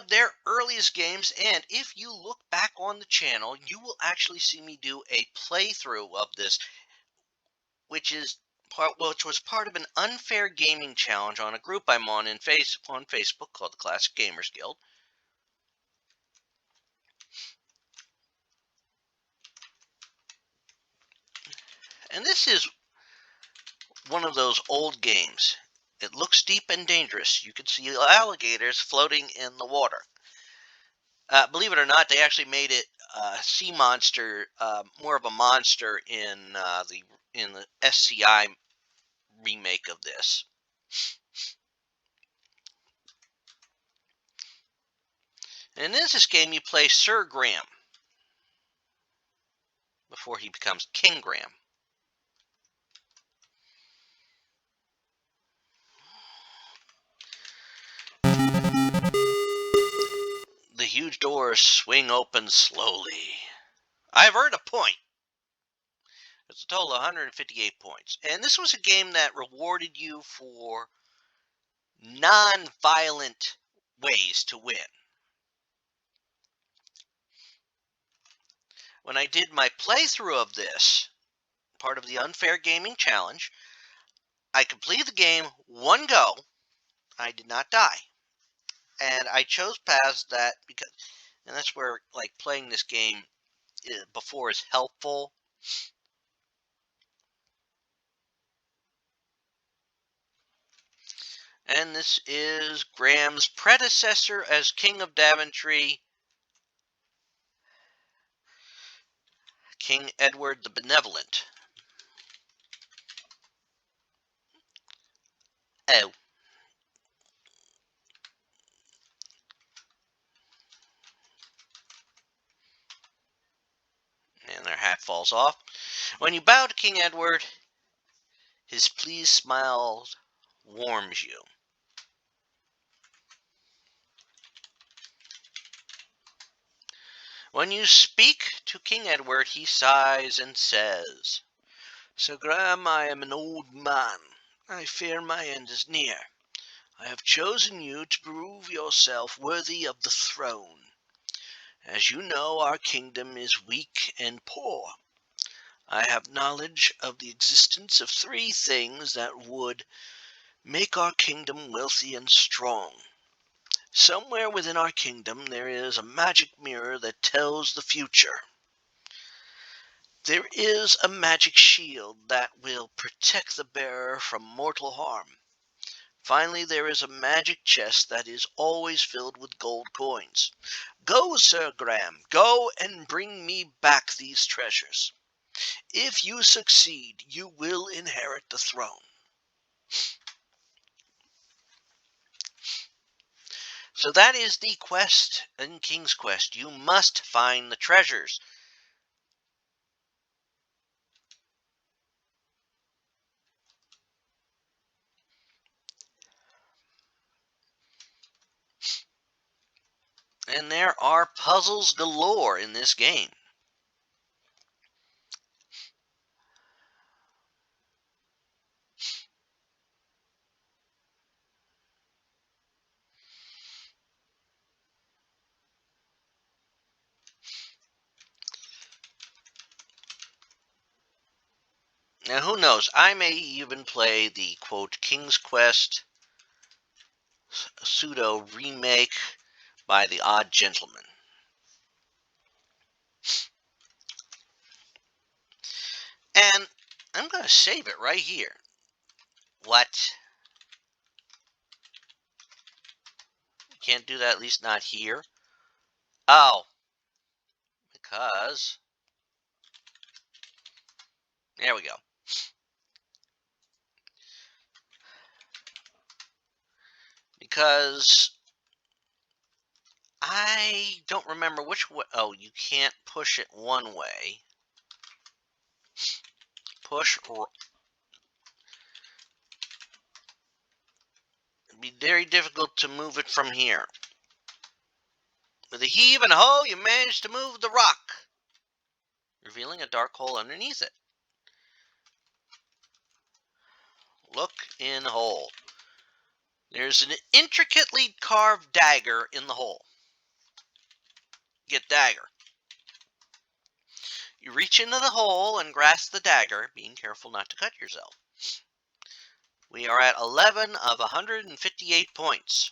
of their earliest games, and if you look back on the channel, you will actually see me do a playthrough of this, which was part of an unfair gaming challenge on a group I'm on on Facebook called the Classic Gamers Guild. And this is one of those old games. It looks deep and dangerous. You can see alligators floating in the water. Believe it or not, they actually made it sea monster, more of a monster in the SCI remake of this. And in this game, you play Sir Graham before he becomes King Graham. The huge doors swing open slowly. I've earned a point. It's a total of 158 points. And this was a game that rewarded you for non-violent ways to win. When I did my playthrough of this, part of the Unfair Gaming Challenge, I completed the game one go. I did not die. And I chose past that because, and that's where like playing this game before is helpful. And this is Graham's predecessor as King of Daventry, King Edward the Benevolent. Oh. And their hat falls off. When you bow to King Edward, his pleased smile warms you. When you speak to King Edward, he sighs and says, "Sir Graham, I am an old man. I fear my end is near. I have chosen you to prove yourself worthy of the throne. As you know, our kingdom is weak and poor. I have knowledge of the existence of three things that would make our kingdom wealthy and strong. Somewhere within our kingdom there is a magic mirror that tells the future. There is a magic shield that will protect the bearer from mortal harm. Finally, there is a magic chest that is always filled with gold coins. Go, Sir Graham, go and bring me back these treasures. If you succeed, you will inherit the throne." So that is the quest in King's Quest. You must find the treasures. And there are puzzles galore in this game. Now, who knows? I may even play the, quote, King's Quest pseudo remake by the Odd Gentleman. And I'm going to save it right here. What? You can't do that, at least not here. Oh. Because. There we go. Because I don't remember which way. Oh, you can't push it one way. Push. It'd be very difficult to move it from here. With a heave and a ho, you manage to move the rock, revealing a dark hole underneath it. Look in the hole. There's an intricately carved dagger in the hole. get dagger. You reach into the hole and grasp the dagger, being careful not to cut yourself. We are at 11 of 158 points.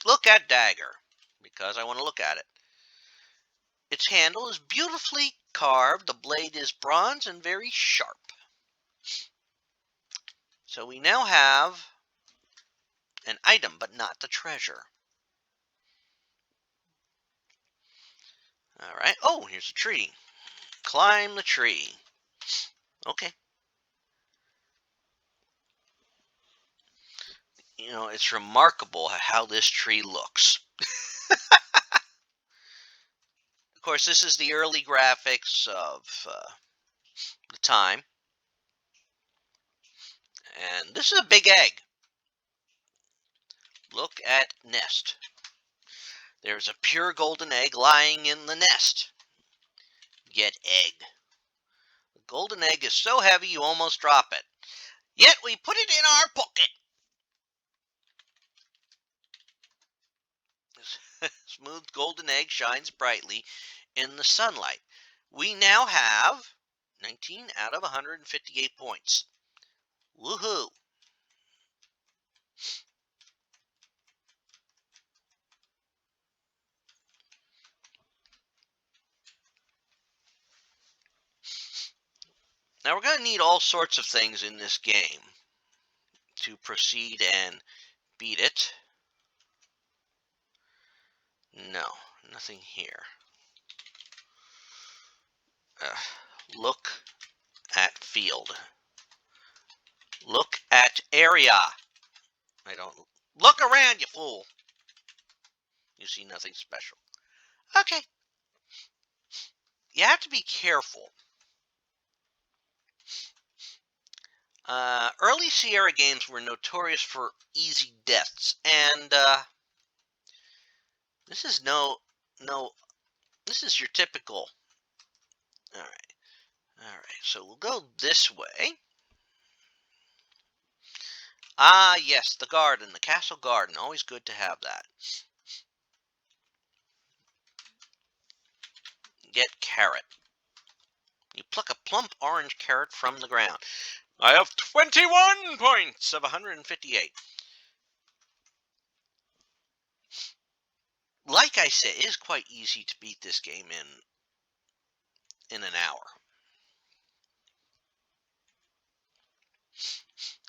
Look at dagger, because I want to look at it. Its handle is beautifully carved. The blade is bronze and very sharp. So we now have an item, but not the treasure. All right. Oh, here's a tree. Climb the tree. Okay. You know, it's remarkable how this tree looks. Of course, this is the early graphics of the time. And this is a big egg. Look at nest. There's a pure golden egg lying in the nest. Get egg. The golden egg is so heavy you almost drop it. Yet we put it in our pocket. Smooth golden egg shines brightly in the sunlight. We now have 19 out of 158 points. Woohoo! Now we're going to need all sorts of things in this game to proceed and beat it. No, nothing here. Look at field. Look at area. I don't... Look around, you fool. You see nothing special. Okay. You have to be careful. Early Sierra games were notorious for easy deaths, and this is this is your typical. All right, so we'll go this way. Ah, yes, the garden, the castle garden, always good to have that. Get carrot. You pluck a plump orange carrot from the ground. I have 21 points of 158. Like I said, it is quite easy to beat this game in an hour.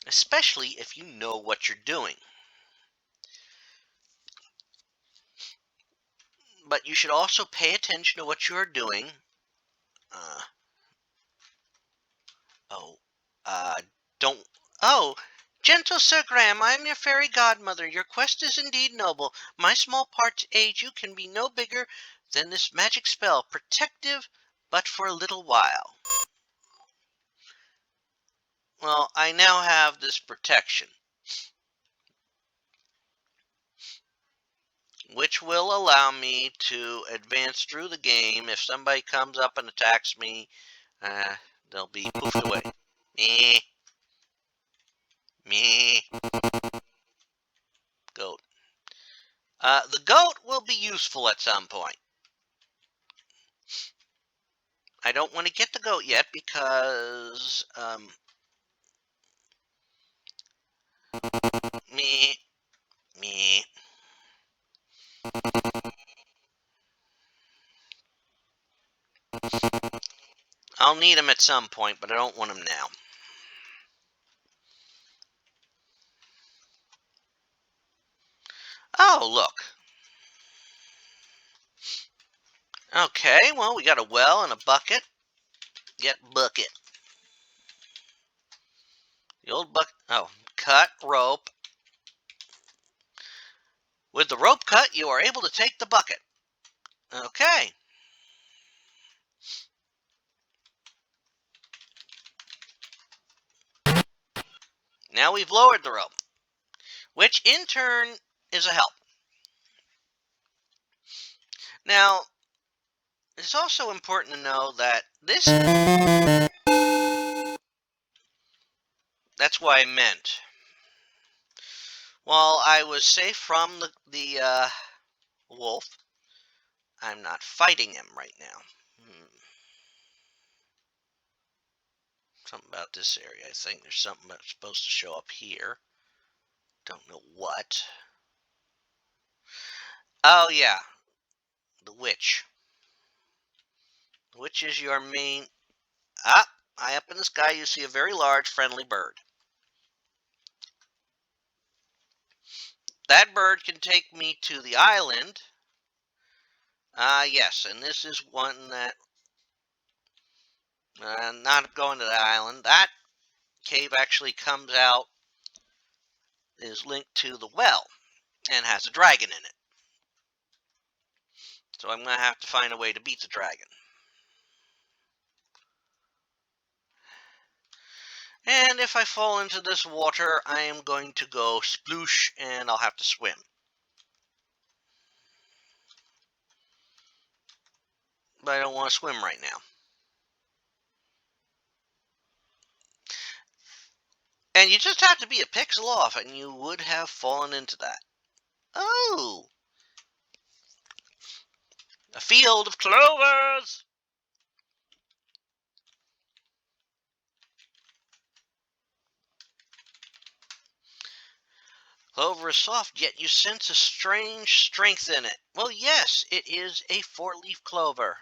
Especially if you know what you're doing. But you should also pay attention to what you are doing. Don't... Oh, gentle Sir Graham, I am your fairy godmother. Your quest is indeed noble. My small part to aid you can be no bigger than this magic spell, protective, but for a little while. Well, I now have this protection, which will allow me to advance through the game. If somebody comes up and attacks me, they'll be poofed away. Meh. Meh. Goat. The goat will be useful at some point. I don't want to get the goat yet because, meh. Meh. I'll need him at some point, but I don't want him now. Oh, look. Okay, well, we got a well and a bucket. Get bucket. The old bucket. Oh, cut rope. With the rope cut, you are able to take the bucket. Okay. Now we've lowered the rope, which in turn is a help. Now, it's also important to know that this... That's what I meant. While I was safe from the wolf, I'm not fighting him right now. Something about this area. I think there's something that's supposed to show up here. Don't know what. Oh, yeah. The witch. Which is your main... Ah, high up in the sky you see a very large friendly bird. That bird can take me to the island. Yes, and this is one that... not going to the island. That cave actually comes out, is linked to the well, and has a dragon in it. So I'm going to have to find a way to beat the dragon. And if I fall into this water, I am going to go sploosh, and I'll have to swim. But I don't want to swim right now. And you just have to be a pixel off, and you would have fallen into that. Oh! A field of clovers! Clover is soft, yet you sense a strange strength in it. Well, yes, it is a four-leaf clover.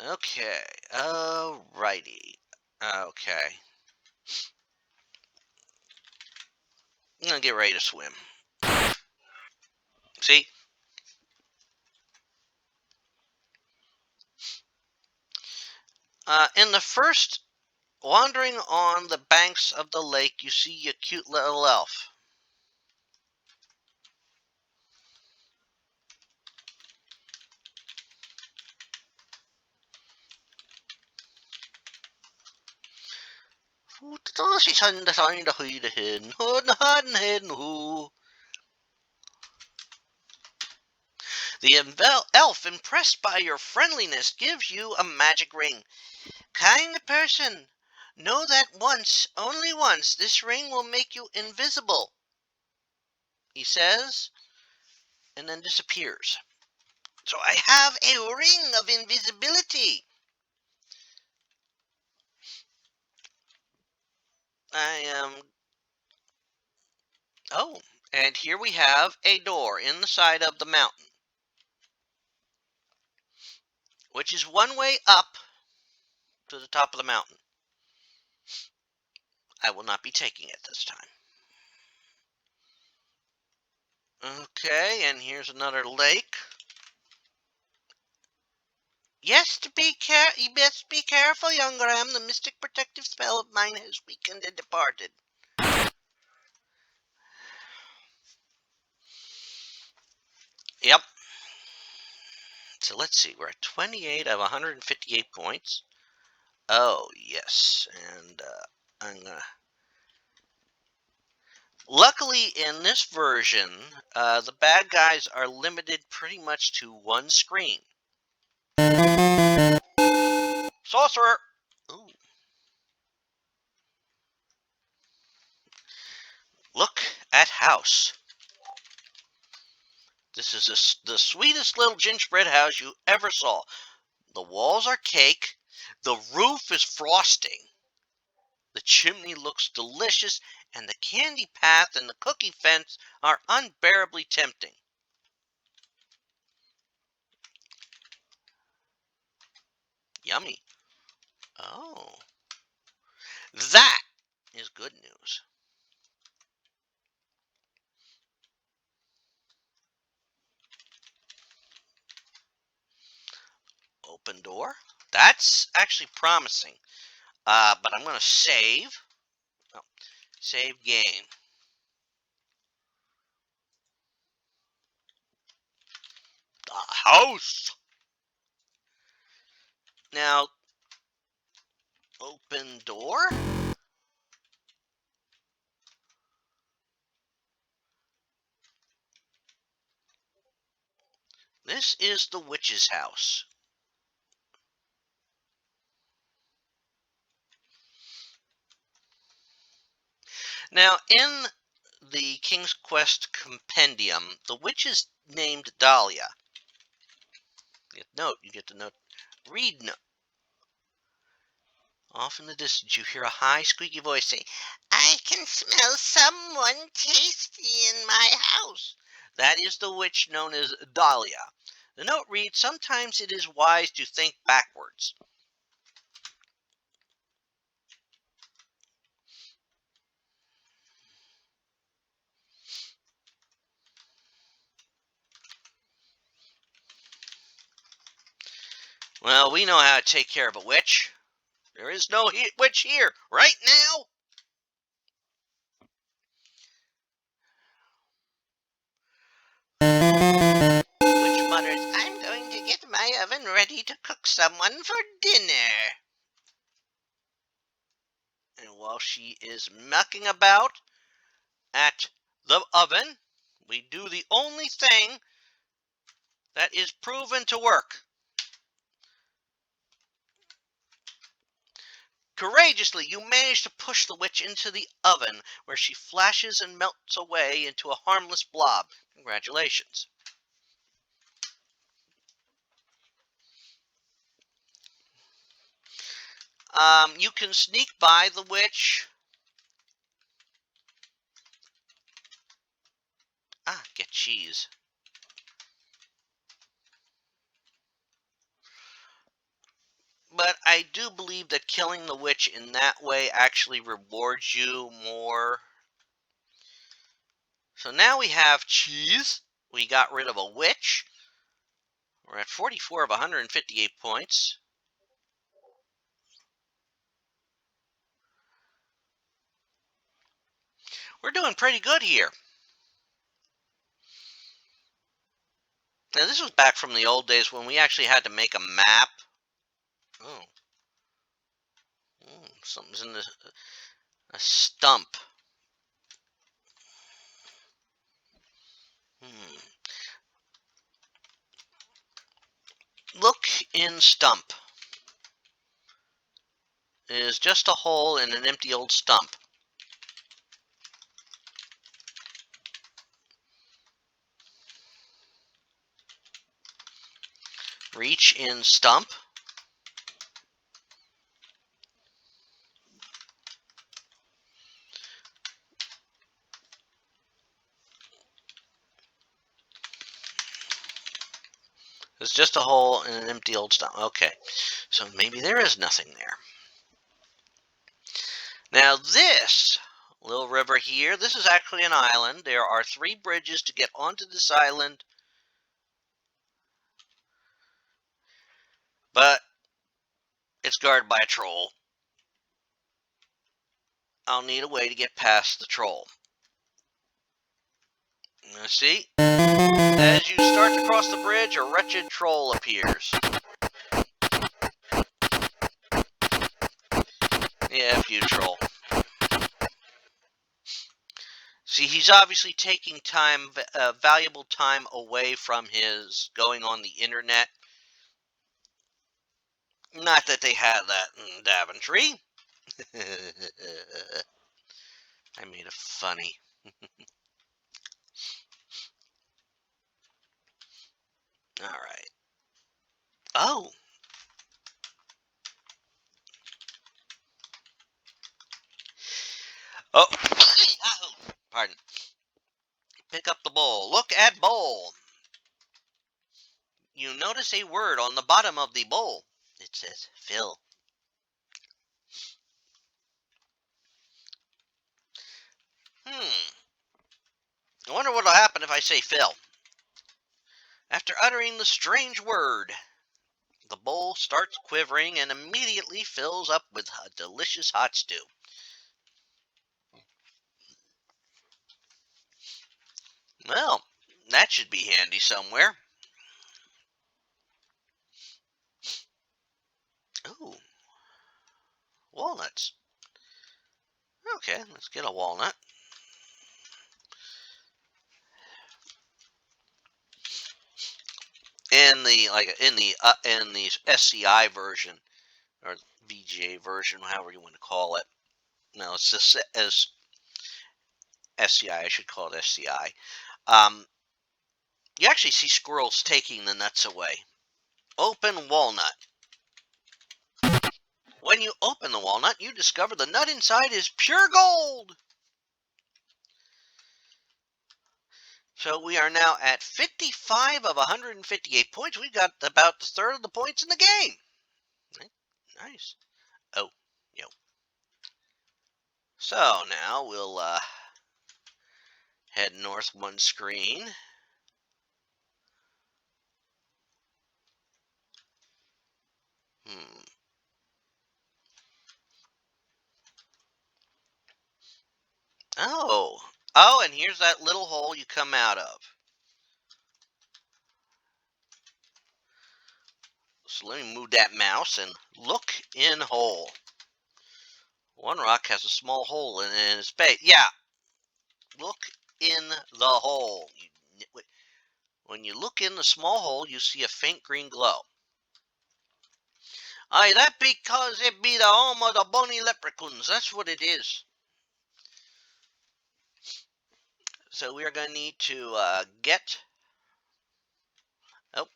Okay, alrighty. Okay. I'm gonna get ready to swim. See? In the first wandering on the banks of the lake, you see a cute little elf. The elf, impressed by your friendliness, gives you a magic ring. Kind person, know that once, only once, this ring will make you invisible, he says, and then disappears. So I have a ring of invisibility. I am... Oh, and here we have a door in the side of the mountain, which is one way up to the top of the mountain. I will not be taking it this time. Okay, and here's another lake. Yes, you best be careful, young Graham. The mystic protective spell of mine has weakened and departed. Yep. So let's see. We're at 28 of 158 points. Oh, yes. And I'm going to... Luckily, in this version, the bad guys are limited pretty much to one screen. Sorcerer! Ooh. Look at house. This is the sweetest little gingerbread house you ever saw. The walls are cake. The roof is frosting. The chimney looks delicious, and the candy path and the cookie fence are unbearably tempting. Yummy. Oh. That is good news. Open door. That's actually promising. But I'm going to save. Oh, save game. The house. Now, open door. This is the witch's house. Now, in the King's Quest Compendium, the witch is named Dahlia. You get to note. Read note. Off in the distance, you hear a high, squeaky voice say, "I can smell someone tasty in my house." That is the witch known as Dahlia. The note reads, "Sometimes it is wise to think backwards." Well, we know how to take care of a witch. There is no witch here right now. Witch mutters, "I'm going to get my oven ready to cook someone for dinner." And while she is mucking about at the oven, we do the only thing that is proven to work. Courageously, you manage to push the witch into the oven, where she flashes and melts away into a harmless blob. Congratulations. You can sneak by the witch. Get cheese. But I do believe that killing the witch in that way actually rewards you more. So now we have cheese. We got rid of a witch. We're at 44 of 158 points. We're doing pretty good here. Now, this was back from the old days when we actually had to make a map. Oh. Something's in a stump. Look in stump. It is just a hole in an empty old stump. Reach in stump. It's just a hole in an empty old stump. Okay, so maybe there is nothing there. Now this little river here, this is actually an island. There are 3 bridges to get onto this island. But it's guarded by a troll. I'll need a way to get past the troll. Now see? As you start to cross the bridge, a wretched troll appears. Yeah, F you, troll. See, he's obviously taking time, valuable time away from his going on the internet. Not that they had that in Daventry. I made it funny. All right. Oh. Oh. Pardon. Pick up the bowl. Look at bowl. You notice a word on the bottom of the bowl. It says fill. I wonder what will happen if I say fill. After uttering the strange word, the bowl starts quivering and immediately fills up with a delicious hot stew. Well, that should be handy somewhere. Ooh, walnuts. Okay, let's get a walnut. In the SCI version or VGA version, however you want to call it. Now it's just as SCI, I should call it SCI. You actually see squirrels taking the nuts away. Open walnut. When you open the walnut, you discover the nut inside is pure gold. So we are now at 55 of 158 points. We got about the third of the points in the game. Nice. Oh, yo. So now we'll head north one screen. Oh. Oh, and here's that little hole you come out of. So let me move that mouse and look in hole. One rock has a small hole in its base. Yeah. Look in the hole. When you look in the small hole, you see a faint green glow. Aye, that because it be the home of the bony leprechauns. That's what it is. So we are going to need to get... Oh.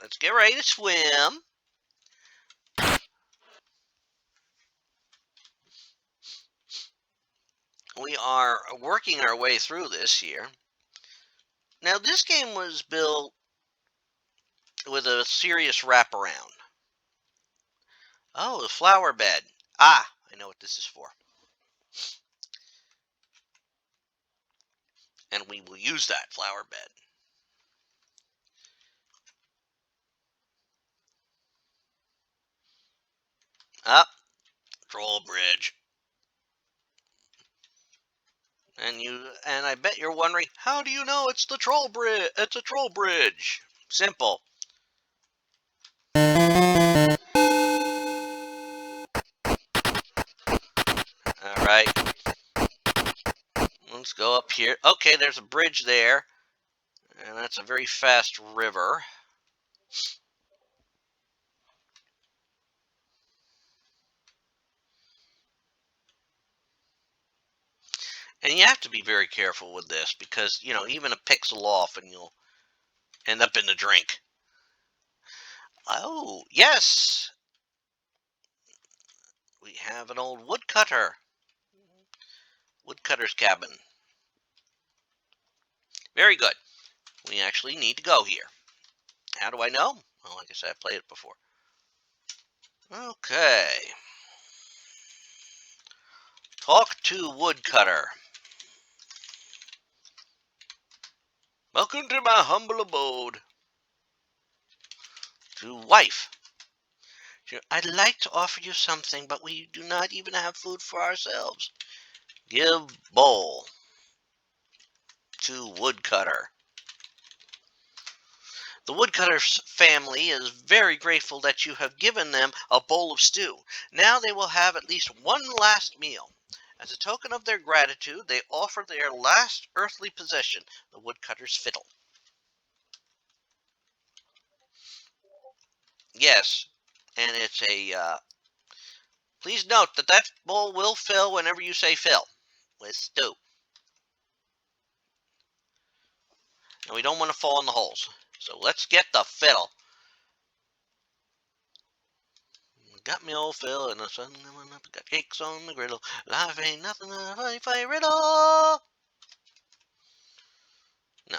Let's get ready to swim. We are working our way through this here. Now, this game was built with a serious wraparound. Oh, the flower bed. Ah, I know what this is for. And we will use that flower bed. Up, troll bridge. And I bet you're wondering, how do you know it's the troll bridge? It's a troll bridge. Simple. All right. Let's go up here. Okay, there's a bridge there. And that's a very fast river. And you have to be very careful with this because, you know, even a pixel off and you'll end up in the drink. Oh, yes. We have an old woodcutter. Woodcutter's cabin. Very good. We actually need to go here. How do I know? Well, like I said, I played it before. Okay. Talk to woodcutter. Welcome to my humble abode. To wife. I'd like to offer you something, but we do not even have food for ourselves. Give bowl. To woodcutter. The woodcutter's family is very grateful that you have given them a bowl of stew. Now they will have at least one last meal. As a token of their gratitude, they offer their last earthly possession, the woodcutter's fiddle. Yes, and it's a... please note that that bowl will fill whenever you say fill with stew. And we don't want to fall in the holes. So let's get the fiddle. Got me old fill and the sun coming up. Got cakes on the griddle. Life ain't nothing but a fight riddle. No.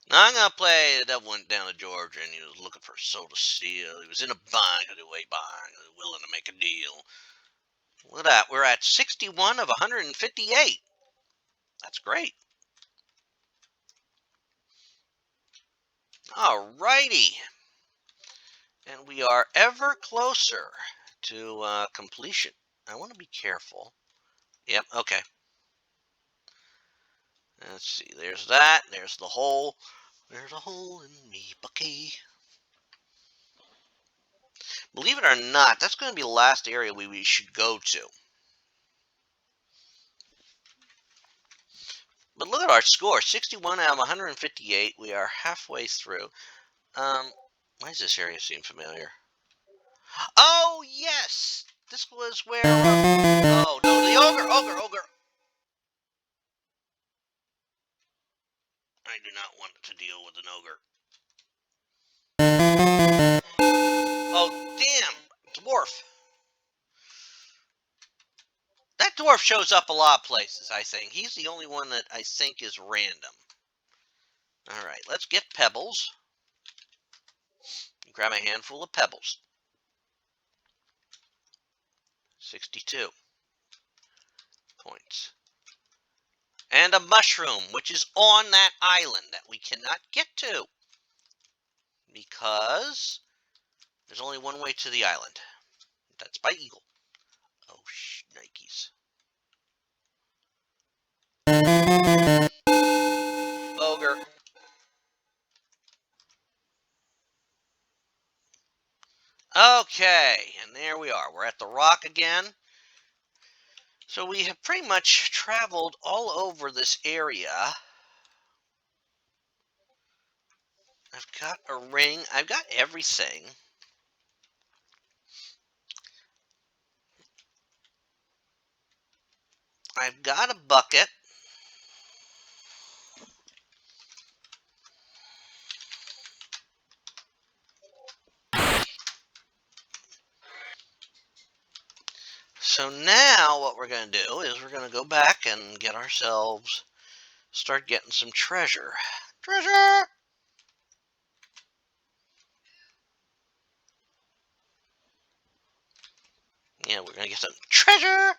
Now I'm going to play The Devil Went Down to Georgia and he was looking for a soda steal. He was in a bind, way bind, willing to make a deal. Look at that. We're at 61 of 158. That's great. Alrighty. And we are ever closer to completion. I want to be careful. Yep, okay. Let's see. There's that. There's the hole. There's a hole in me, Bucky. Believe it or not, that's going to be the last area we should go to. But look at our score. 61 out of 158. We are halfway through. Why does this area seem familiar? Oh, yes! This was where... oh, no, the ogre! I do not want to deal with an ogre. Oh, damn! Dwarf! That dwarf shows up a lot of places, I think. He's the only one that I think is random. Alright, let's get pebbles. Grab a handful of pebbles. 62 points. And a mushroom, which is on that island that we cannot get to. Because there's only one way to the island. That's by eagle. Oh, Nikes. Ogre. Okay, and there we are. We're at the rock again. So we have pretty much traveled all over this area. I've got a ring. I've got everything. I've got a bucket. So now what we're going to do is we're going to go back and get ourselves, start getting some treasure. Treasure! Yeah, we're going to get some treasure!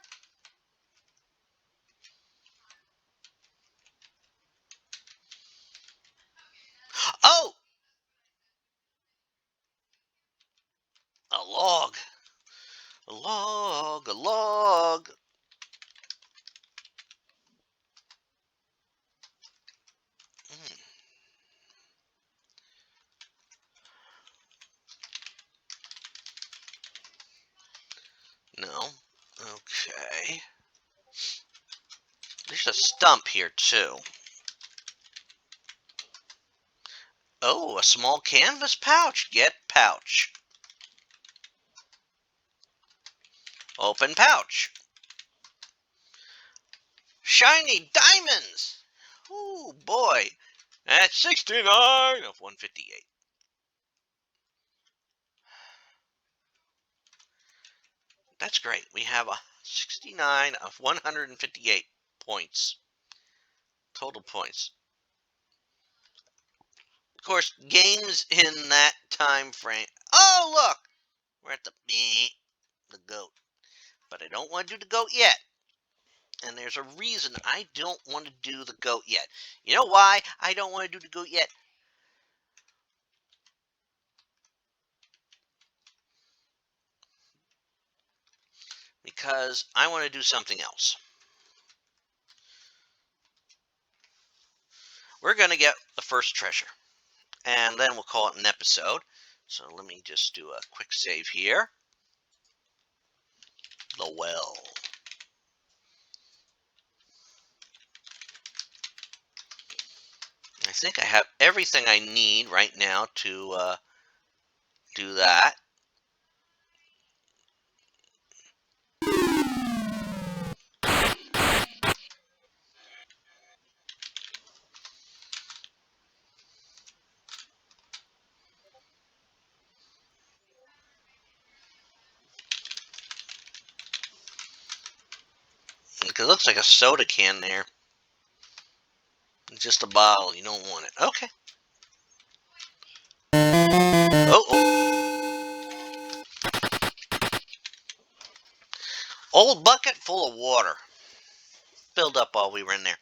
Oh! A log. A log, a log. No. Okay. There's a stump here, too. Oh, a small canvas pouch. Get pouch. Open pouch. Shiny diamonds. Ooh, boy. That's 69 of 158. That's great. We have a 69 of 158 points. Total points. Of course, games in that time frame. Oh, look! We're at the goat. But I don't want to do the goat yet. And there's a reason I don't want to do the goat yet. You know why I don't want to do the goat yet? Because I want to do something else. We're going to get the first treasure. And then we'll call it an episode. So let me just do a quick save here. The well. I think I have everything I need right now to do that. It looks like a soda can there. It's just a bottle. You don't want it. Okay. Oh. Old bucket full of water. Filled up while we were in there.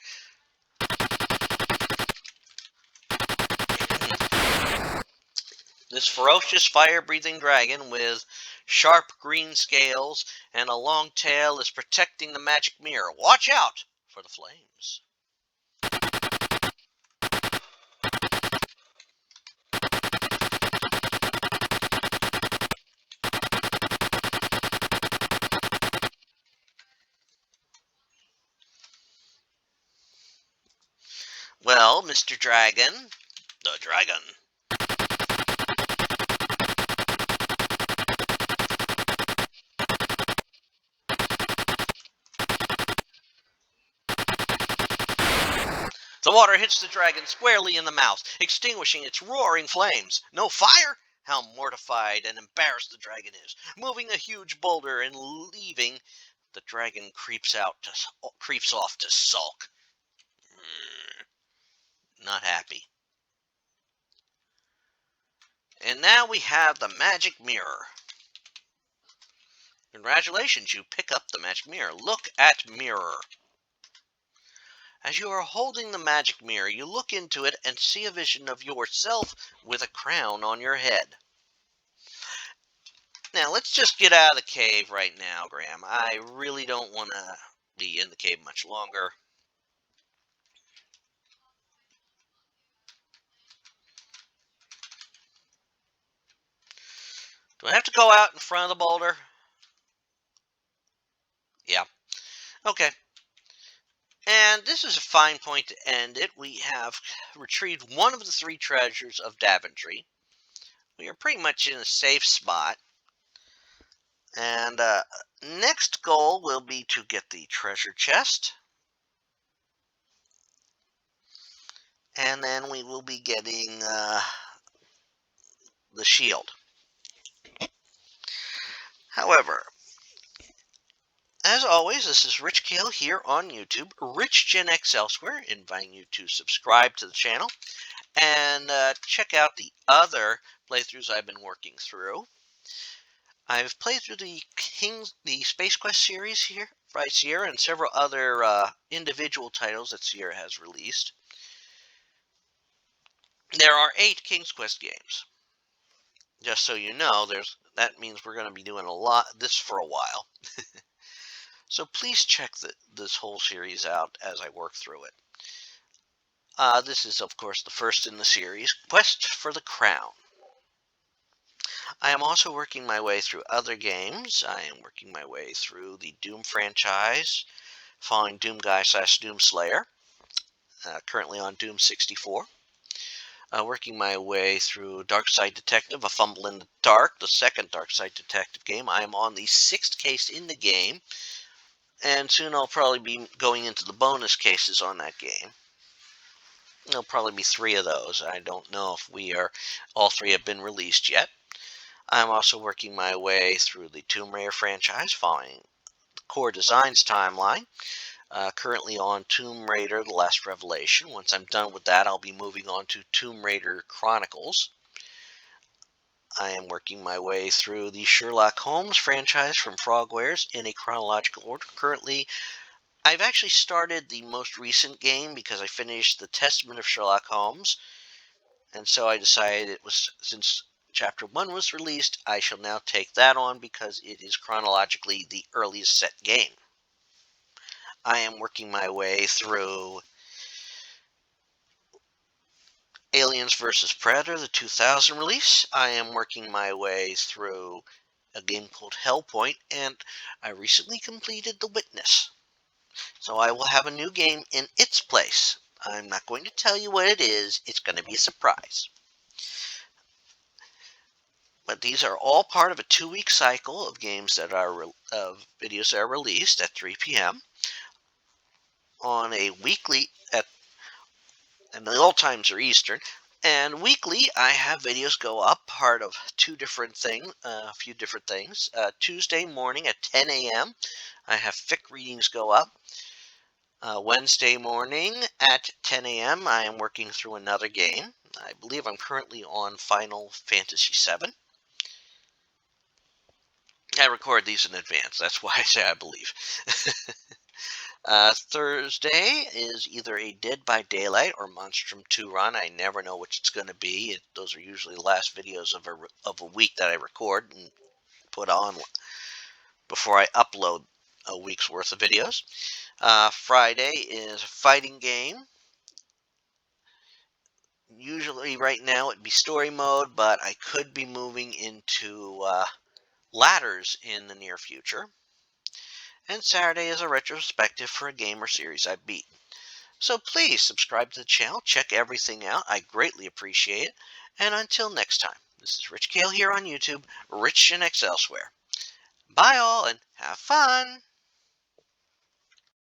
This ferocious fire-breathing dragon with sharp green scales and a long tail is protecting the magic mirror. Watch out for the flames. Well, Mr. Dragon, the dragon. The water hits the dragon squarely in the mouth, extinguishing its roaring flames. No fire? How mortified and embarrassed the dragon is. Moving a huge boulder and leaving, the dragon creeps off to sulk. Not happy. And now we have the magic mirror. Congratulations, you pick up the magic mirror. Look at mirror. As you are holding the magic mirror, you look into it and see a vision of yourself with a crown on your head. Now, let's just get out of the cave right now, Graham. I really don't want to be in the cave much longer. Do I have to go out in front of the boulder? Yeah. Okay. And this is a fine point to end it. We have retrieved one of the 3 treasures of Daventry. We are pretty much in a safe spot. And next goal will be to get the treasure chest. And then we will be getting the shield. However, as always, this is Rich Kale here on YouTube, Rich Gen X elsewhere, inviting you to subscribe to the channel and check out the other playthroughs I've been working through. I've played through the Space Quest series here by Sierra and several other individual titles that Sierra has released. There are 8 King's Quest games. Just so you know, that means we're going to be doing this for a while. So please check this whole series out as I work through it. This is, of course, the first in the series, Quest for the Crown. I am also working my way through other games. I am working my way through the Doom franchise, following Doom Guy / Doom Slayer, currently on Doom 64. Working my way through Darkside Detective, A Fumble in the Dark, the second Darkside Detective game. I am on the 6th case in the game, and soon I'll probably be going into the bonus cases on that game. There'll probably be 3 of those. I don't know if all 3 have been released yet. I'm also working my way through the Tomb Raider franchise, following the Core Designs timeline. Currently on Tomb Raider: The Last Revelation. Once I'm done with that, I'll be moving on to Tomb Raider Chronicles. I am working my way through the Sherlock Holmes franchise from Frogwares in a chronological order. Currently, I've actually started the most recent game because I finished The Testament of Sherlock Holmes, and so I decided since Chapter 1 was released, I shall now take that on because it is chronologically the earliest set game. I am working my way through Aliens vs. Predator, the 2000 release. I am working my way through a game called Hellpoint, and I recently completed The Witness. So I will have a new game in its place. I'm not going to tell you what it is. It's going to be a surprise. But these are all part of a 2-week cycle of games that are videos that are released at 3 p.m. on a weekly and the all times are Eastern. And weekly, I have videos go up, part of a few different things. Tuesday morning at 10 a.m., I have fic readings go up. Wednesday morning at 10 a.m., I am working through another game. I believe I'm currently on Final Fantasy VII. I record these in advance. That's why I say I believe. Thursday is either a Dead by Daylight or Monstrum 2 run. I never know which it's going to be. Those are usually the last videos of a week that I record and put on before I upload a week's worth of videos. Friday is a fighting game. Usually right now it'd be story mode, but I could be moving into ladders in the near future. And Saturday is a retrospective for a game or series I've beaten. So please subscribe to the channel, check everything out. I greatly appreciate it. And until next time, this is Rich Kale here on YouTube, Rich Gen X elsewhere. Bye all and have fun!